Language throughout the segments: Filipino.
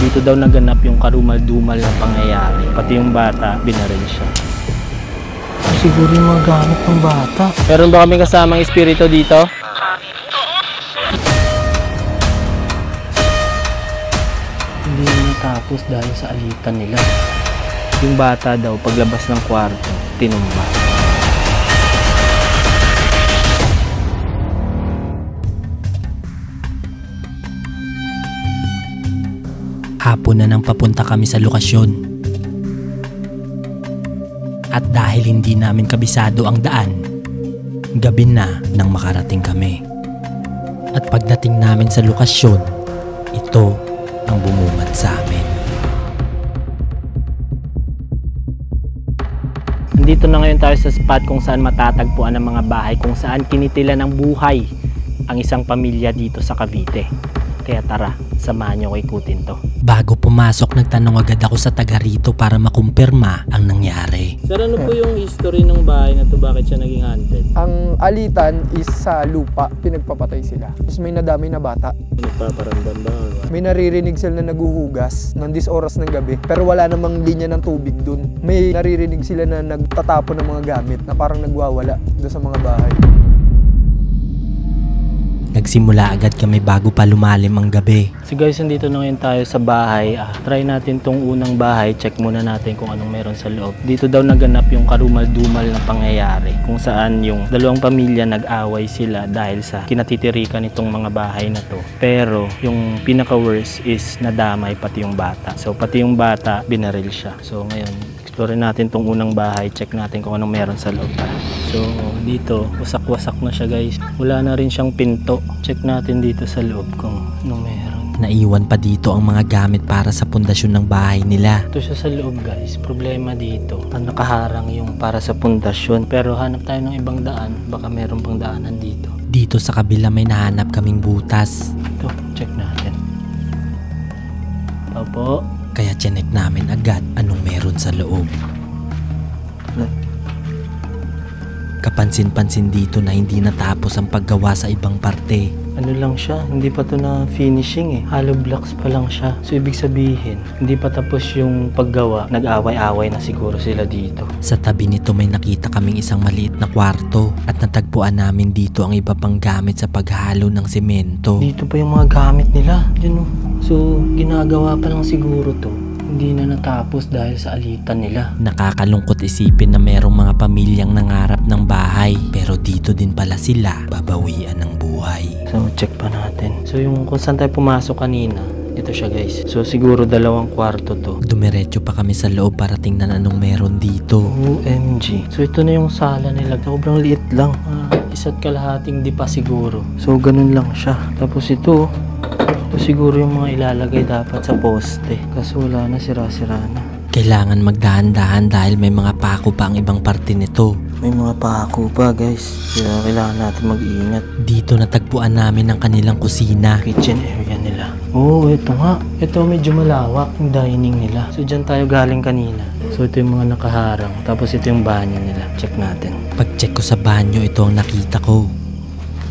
Dito daw naganap yung karumal-dumal na pangyayari. Pati yung bata, binaril siya. Siguro yung mga gamit ng bata. Meron ba kami kasamang espiritu dito? Hindi na natapos dahil sa alitan nila. Yung bata daw paglabas ng kwarto, tinumba. Hapon na nang papunta kami sa lokasyon. At dahil hindi namin kabisado ang daan, gabi na nang makarating kami. At pagdating namin sa lokasyon, ito ang bumungad sa amin. Nandito na ngayon tayo sa spot kung saan matatagpuan ang mga bahay kung saan kinitila ng buhay ang isang pamilya dito sa Cavite. Kaya tara, samahan nyo ko ikutin to. Bago pumasok, nagtanong agad ako sa taga rito para makumpirma ang nangyari. Sir, ano po yung history ng bahay na to? Bakit siya naging haunted? Ang alitan is sa lupa, pinagpapatay sila. Tapos may nadamay na bata. Nagpaparamdam ba? May naririnig sila na naguhugas ng 10 oras ng gabi. Pero wala namang linya ng tubig dun. May naririnig sila na nagtatapon ng mga gamit na parang nagwawala doon sa mga bahay. Nagsimula agad kami bago pa lumalim ang gabi. So guys, nandito na ngayon tayo sa bahay. Try natin tong unang bahay. Check muna natin kung anong meron sa loob. Dito daw naganap yung karumal-dumal na pangyayari. Kung saan yung dalawang pamilya nag-away sila dahil sa kinatitirikan nitong mga bahay na to. Pero yung pinaka-worst is nadamay pati yung bata. So pati yung bata, binaril siya. So ngayon, explore natin tong unang bahay. Check natin kung anong meron sa loob. So dito, wasak-wasak na siya guys. Wala na rin siyang pinto. Check natin dito sa loob kung anong meron. Naiwan pa dito ang mga gamit para sa pundasyon ng bahay nila. Ito siya sa loob guys. Problema dito, nakaharang yung para sa pundasyon. Pero hanap tayo ng ibang daan. Baka meron pang daanan dito. Dito sa kabila may nahanap kaming butas. Ito, check natin. Opo. Kaya chinek namin agad anong meron sa loob. Kapansin-pansin dito na hindi natapos ang paggawa sa ibang parte. Ano lang siya, hindi pa to na finishing eh. Hollow blocks pa lang siya. So ibig sabihin, hindi pa tapos yung paggawa. Nag-away-away na siguro sila dito. Sa tabi nito may nakita kaming isang maliit na kwarto at natagpuan namin dito ang iba pang gamit sa paghalo ng semento. Dito pa yung mga gamit nila. Yun oh. So ginagawa pa lang siguro to. Hindi na natapos dahil sa alitan nila. Nakakalungkot isipin na merong mga pamilyang nangarap ng bahay pero dito din pala sila babawian ng buhay. So check pa natin. So yung kung saan tayo pumasok kanina, ito siya guys. So siguro 2 kwarto to. Dumiretso pa kami sa loob para tingnan anong meron dito. OMG. So ito na yung sala nila. Sobrang liit lang. Isa't kalahating di pa siguro. So ganun lang siya. Tapos ito siguro yung mga ilalagay dapat sa poste. Kaso wala na, sira-sira na. Kailangan magdahan-dahan dahil may mga pako pa ang ibang parte nito. May mga pako pa guys. Kaya kailangan natin mag-iingat. Dito natagpuan namin ang kanilang kusina. Kitchen area nila. Oh, ito nga. Ito medyo malawak yung dining nila. So dyan tayo galing kanina. So ito yung mga nakaharang. Tapos ito yung banyo nila. Check natin. Pag-check ko sa banyo, ito ang nakita ko.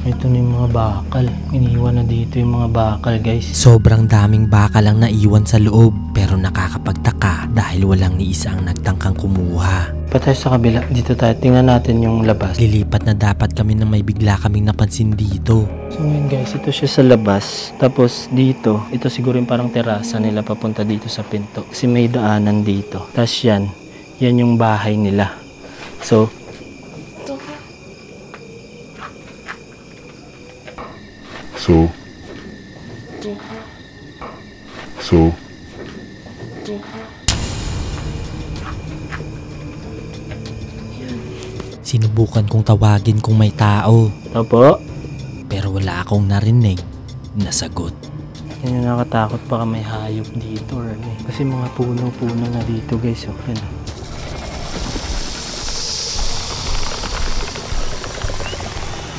Ito na yung mga bakal. Iniwan na dito yung mga bakal guys. Sobrang daming bakal ang naiwan sa loob. Pero nakakapagtaka dahil walang ni isa ang nagtangkang kumuha. Pa tayo sa kabila. Dito tayo. Tingnan natin yung labas. Lilipat na dapat kami nang may bigla kaming napansin dito. So ngayon guys, ito siya sa labas. Tapos dito, ito siguro yung parang terasa nila papunta dito sa pinto. Kasi may daanan dito. Tapos yan yung bahay nila. So, sinubukan kong tawagin kung may tao. opo. Pero wala akong narinig na sagot. Yan yung nakatakot, baka may hayop dito or ano. Kasi mga puno-puno na dito guys. Oh, yan.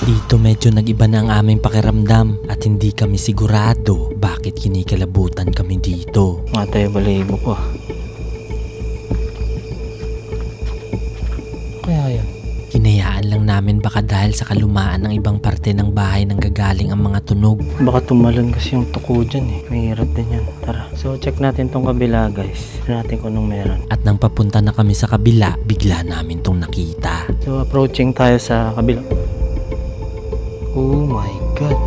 Dito medyo nag-iba na ang aming pakiramdam at hindi kami sigurado bakit kinikalabutan kami dito. Mga tayo balahibo ko. Hinayaan lang namin baka dahil sa kalumaan ng ibang parte ng bahay nang gagaling ang mga tunog. Baka tumalon kasi yung tuko dyan eh. Mahirap din yan. Tara. So check natin tong kabila guys. Tignan natin kung anong meron. At nang papunta na kami sa kabila, bigla namin tong nakita. So approaching tayo sa kabila. Oh my God.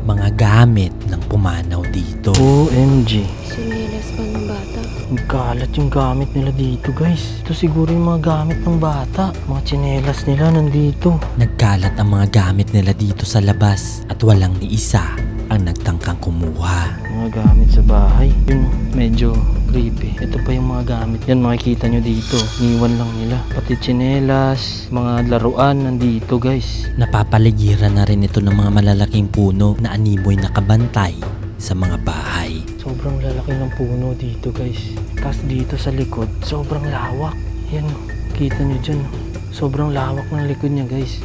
Mga gamit ng pumanaw dito. OMG. Sinilas pa ng bata. Ang kalat yung gamit nila dito guys. Ito siguro yung mga gamit ng bata. Mga tsinelas nila nandito. Nagkalat ang mga gamit nila dito sa labas at walang ni isa ang nagtangkang kumuha. Mga gamit sa bahay. Yun, medyo creepy. Ito pa yung mga gamit. Yan, makikita nyo dito. Niwan lang nila. Pati tsinelas, mga laruan nandito guys. Napapaligiran na rin ito ng mga malalaking puno na animoy nakabantay sa mga bahay. Sobrang lalaki ng puno dito guys. Tapos dito sa likod, sobrang lawak. Yan, kita nyo dyan. Sobrang lawak ng likod niya guys.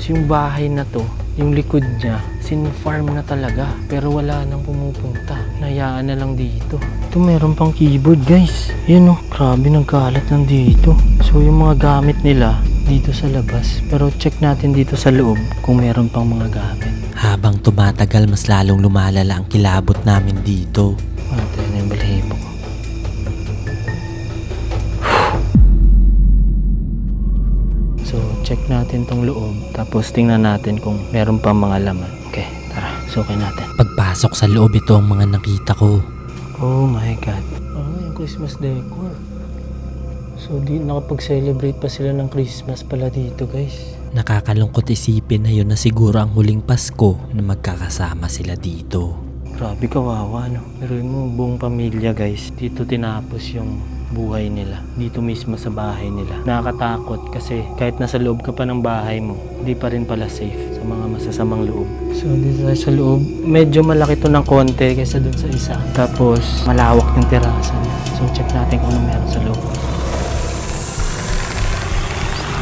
So yung bahay na to, yung likod niya, sin-farm na talaga. Pero wala nang pumupunta. Nayaan na lang dito. Ito meron pang keyboard guys. Yan oh, grabe nagkalat lang dito. So yung mga gamit nila dito sa labas. Pero check natin dito sa loob kung meron pang mga gamit. Habang tumatagal, mas lalong lumalala ang kilabot namin dito. Ito na yung balahibo ko. So, check natin tong loob. Tapos tingnan natin kung meron pa mga laman. Okay, tara. Sukin natin. Pagpasok sa loob, ito ang mga nakita ko. Oh my God. Oh, yung Christmas decor. So, nakapag-celebrate pa sila ng Christmas pala dito, guys. Nakakalungkot isipin na yun na siguro ang huling Pasko na magkakasama sila dito. Grabe kawawa, no? Pero mo, buong pamilya, guys. Dito tinapos yung buhay nila. Dito mismo sa bahay nila. Nakakatakot kasi kahit nasa loob ka pa ng bahay mo, hindi pa rin pala safe sa mga masasamang loob. So dito tayo sa loob, medyo malaki to ng konti kaysa dun sa isa. Tapos malawak yung terasa niya. So check natin kung ano meron sa loob.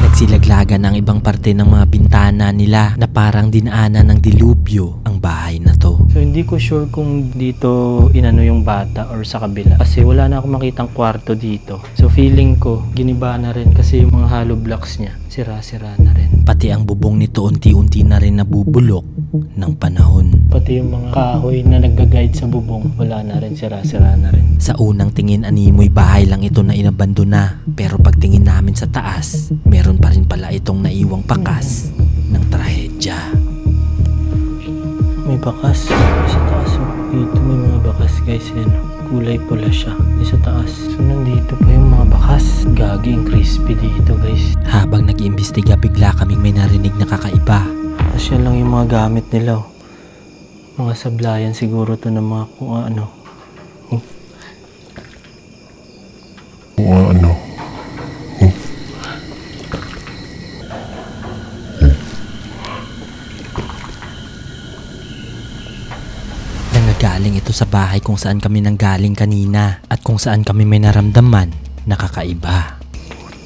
Nagsilaglagan ang ibang parte ng mga bintana nila na parang dinaanan ng dilubyo ang bahay na to. So hindi ko sure kung dito inano yung bata or sa kabila. Kasi wala na akong makitang kwarto dito. So feeling ko giniba na rin kasi yung mga hollow blocks niya sira-sira na rin. Pati ang bubong nito unti-unti na rin nabubulok ng panahon. Pati yung mga kahoy na nagga-guide sa bubong wala na rin, sira-sira na rin. Sa unang tingin animoy bahay lang ito na inabandona. Pero pagtingin namin sa taas, meron pa rin pala itong naiwang pakas ng trahedya. May bakas sa taas. Dito may mga bakas guys. Yan. Kulay pula siya. Sa taas. So nandito pa yung mga bakas. Gaging crispy dito guys. Habang nag-iimbestiga bigla kaming may narinig na kakaiba. Tapos yan lang yung mga gamit nila. Oh. Mga sablayan siguro to ng mga kung ano. Galing ito sa bahay kung saan kami nanggaling kanina at kung saan kami may naramdaman na kakaiba.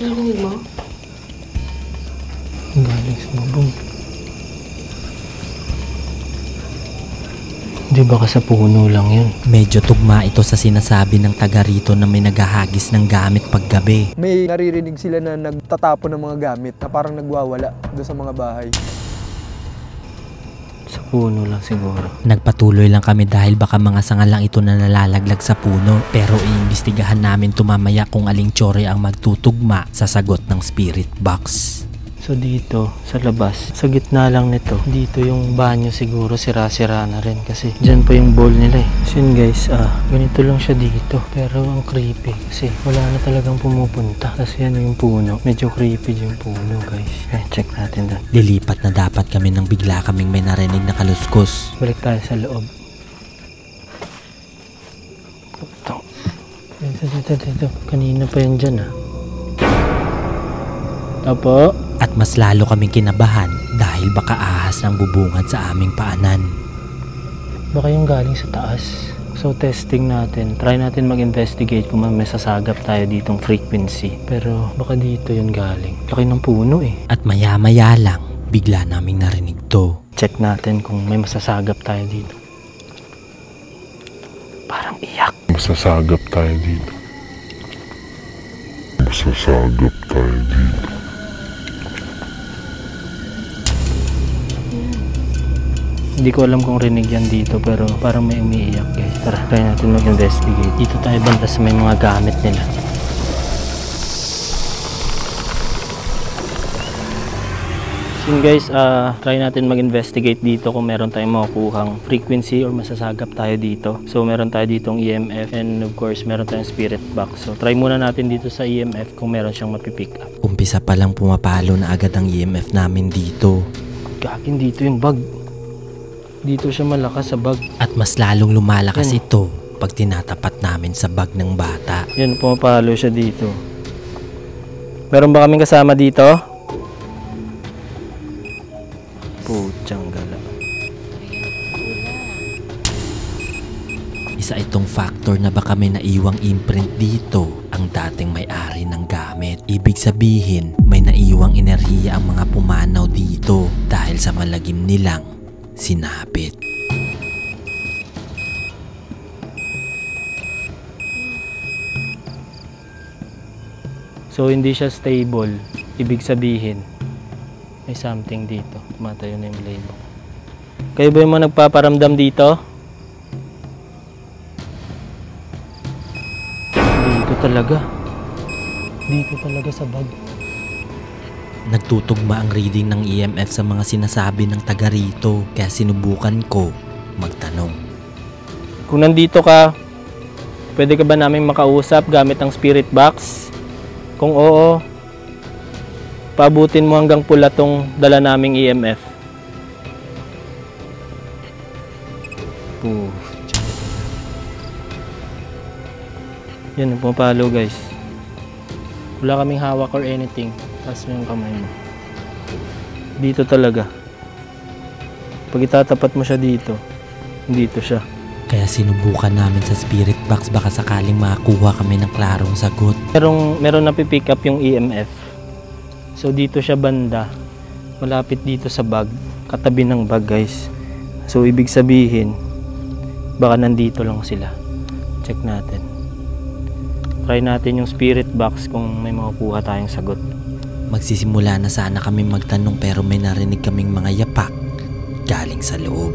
Narinig mo? Galing sa bubong. Di baka sa puno lang yun. Medyo tugma ito sa sinasabi ng taga rito na may naghahagis ng gamit paggabi. May naririnig sila na nagtatapon ng mga gamit na parang nagwawala doon sa mga bahay. Sa puno lang siguro. Nagpatuloy lang kami dahil baka mga sanga lang ito na nalalaglag sa puno. Pero iimbestigahan namin tumamaya kung aling tsore ang magtutugma sa sagot ng spirit box. So dito, sa labas, sa gitna lang nito, dito yung banyo siguro sira-sira na rin kasi dyan pa yung bowl nila eh. So yun guys, ganito lang siya dito. Pero ang creepy kasi wala na talagang pumupunta. Kasi yan yung puno. Medyo creepy yung puno guys. Check natin doon. Lilipat na dapat kami nang bigla kaming may narinig na kaluskos. Balik tayo sa loob. Dito. Kanina pa yan dyan Apo? At mas lalo kaming kinabahan dahil baka ahas ng bubungad sa aming paanan. Baka yung galing sa taas. So testing natin. Try natin mag-investigate kung may sasagap tayo ditong frequency. Pero baka dito yun galing. Laki ng puno eh. At maya-maya lang, bigla naming narinig to. Check natin kung may masasagap tayo dito. Parang iyak. Masasagap tayo dito. Masasagap tayo dito. Hindi ko alam kung rinig yan dito pero parang may umiiyak guys. Tara, try natin mag-investigate. Dito tayo banda sa may mga gamit nila. So guys, try natin mag-investigate dito kung meron tayong makukuhang frequency or masasagap tayo dito. So meron tayo ditong EMF and of course meron tayong spirit box. So try muna natin dito sa EMF kung meron siyang mapipick up. Umpisa pa lang pumapalo na agad ang EMF namin dito. Gagin dito yung bag. Dito siya malakas sa bag. At mas lalong lumalakas ito pag tinatapat namin sa bag ng bata. Yan, pumapalo siya dito. Meron ba kaming kasama dito? Putsang gala. Isa itong factor na baka may naiwang imprint dito ang dating may-ari ng gamit. Ibig sabihin, may naiwang enerhiya ang mga pumanaw dito dahil sa malagim nilang sinapit. So hindi siya stable. Ibig sabihin, may something dito. Matayo na yung label. Kayo ba yung mga nagpaparamdam dito? Dito talaga. Dito talaga sa bag. Nagtutugma ang reading ng EMF sa mga sinasabi ng taga rito kaya sinubukan ko magtanong. Kung nandito ka, pwede ka ba namin makausap gamit ang spirit box? Kung oo, paabutin mo hanggang pula tong dala naming EMF. Yan, pumapalo guys. Wala kaming hawak or anything. Taas mo yung kamay mo. Dito talaga. Pag itatapat mo siya dito, dito siya. Kaya sinubukan namin sa spirit box baka sakaling makakuha kami ng klarong sagot. Meron na pipick up yung EMF. So dito siya banda. Malapit dito sa bag. Katabi ng bag guys. So ibig sabihin, baka nandito lang sila. Check natin. Try natin yung spirit box kung may makukuha tayong sagot. Magsisimula na sana kami magtanong pero may narinig kaming mga yapak galing sa loob.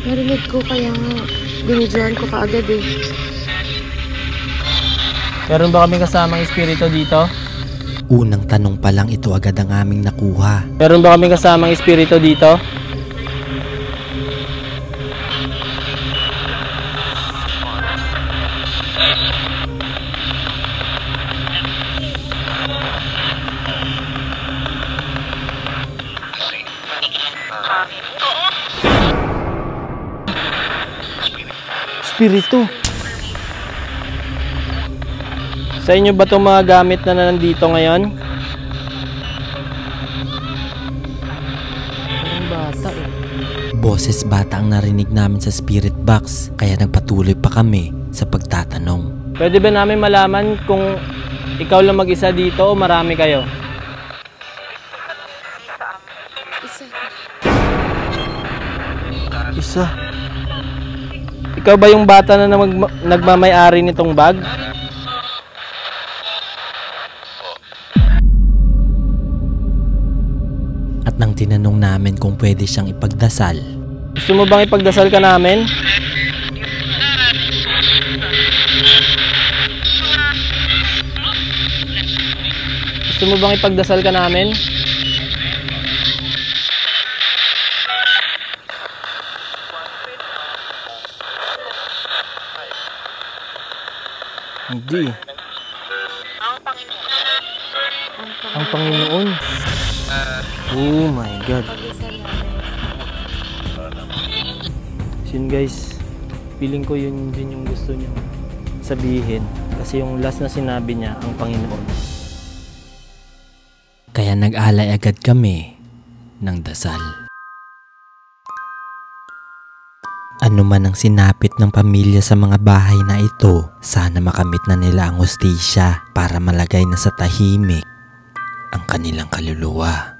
Narinig ko kaya nga binidyohan ko kaagad eh. Meron ba kami kasamang espiritu dito? Unang tanong pa lang ito agad ang aming nakuha. Meron ba kami kasamang espiritu dito? Espiritu. Sa inyo ba itong mga gamit na nandito ngayon? Parang bata eh. Boses bata ang narinig namin sa spirit box kaya nagpatuloy pa kami sa pagtatanong. Pwede ba namin malaman kung ikaw lang mag-isa dito o marami kayo? Isa. Ikaw ba yung bata na nagmamay-ari nitong bag? At nang tinanong namin kung pwede siyang ipagdasal, Gusto mo bang ipagdasal ka namin? Gusto mo bang ipagdasal ka namin? Hindi. Ang Panginoon. Oh my God. Yun guys, feeling ko yun din yung gusto niya sabihin. Kasi yung last na sinabi niya, ang Panginoon. kaya nag-alay agad kami ng dasal. ano man ang sinapit ng pamilya sa mga bahay na ito, sana makamit na nila ang hustisya para malagay na sa tahimik ang kanilang kaluluwa.